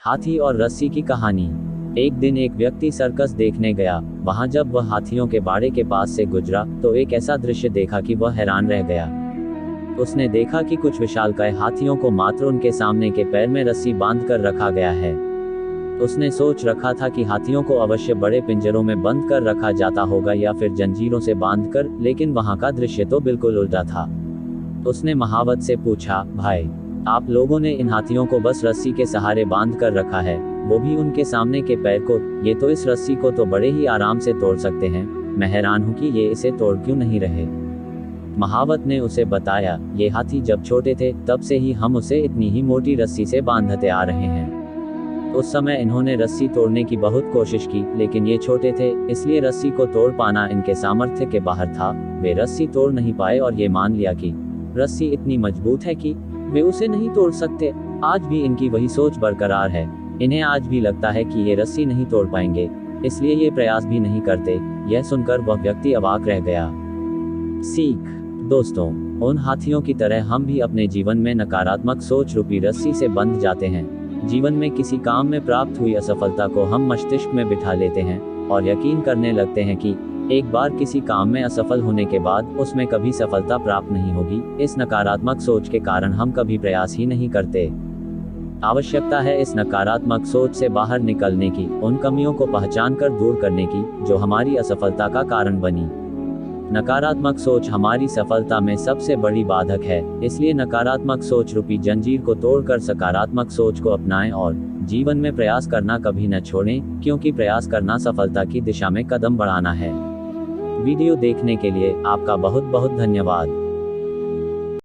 हाथी और रस्सी की कहानी। एक दिन एक व्यक्ति सर्कस देखने गया। वहां जब वह हाथियों के बाड़े के पास से गुजरा तो एक ऐसा दृश्य देखा कि वह हैरान रह गया। उसने देखा कि कुछ विशालकाय हाथियों को मात्र उनके सामने के पैर में रस्सी बांध कर रखा गया है। उसने सोच रखा था कि हाथियों को अवश्य बड़े पिंजरों में बंद कर रखा जाता होगा या फिर जंजीरों से बांधकर, लेकिन वहां का दृश्य तो बिल्कुल उल्टा था। उसने महावत से पूछा, भाई, आप लोगों ने इन हाथियों को बस रस्सी के सहारे बांध कर रखा है, वो भी उनके सामने के पैर को। ये तो इस रस्सी को तो बड़े ही आराम से तोड़ सकते हैं। मैं हैरान हूँ कि ये इसे तोड़ क्यों नहीं रहे। महावत ने उसे बताया, ये हाथी जब छोटे थे तब से ही हम उसे इतनी ही मोटी रस्सी से बांधते आ रहे हैं। उस समय इन्होंने रस्सी तोड़ने की बहुत कोशिश की, लेकिन ये छोटे थे, इसलिए रस्सी को तोड़ पाना इनके सामर्थ्य के बाहर था। वे रस्सी तोड़ नहीं पाए और ये मान लिया कि रस्सी इतनी मजबूत है कि वे उसे नहीं तोड़ सकते। आज भी इनकी वही सोच बरकरार है। इन्हें आज भी लगता है कि ये रस्सी नहीं तोड़ पाएंगे, इसलिए ये प्रयास भी नहीं करते। यह सुनकर वह व्यक्ति अवाक रह गया। सीख। दोस्तों, उन हाथियों की तरह हम भी अपने जीवन में नकारात्मक सोच रूपी रस्सी से बंध जाते हैं। जीवन में किसी काम में प्राप्त हुई असफलता को हम मस्तिष्क में बिठा लेते हैं और यकीन करने लगते हैं कि एक बार किसी काम में असफल होने के बाद उसमें कभी सफलता प्राप्त नहीं होगी। इस नकारात्मक सोच के कारण हम कभी प्रयास ही नहीं करते। आवश्यकता है इस नकारात्मक सोच से बाहर निकलने की, उन कमियों को पहचानकर दूर करने की जो हमारी असफलता का कारण बनी। नकारात्मक सोच हमारी सफलता में सबसे बड़ी बाधक है, इसलिए नकारात्मक सोच रूपी जंजीर को तोड़कर सकारात्मक सोच को अपनाएं और जीवन में प्रयास करना कभी न छोड़ें, क्योंकि प्रयास करना सफलता की दिशा में कदम बढ़ाना है। वीडियो देखने के लिए आपका बहुत बहुत धन्यवाद।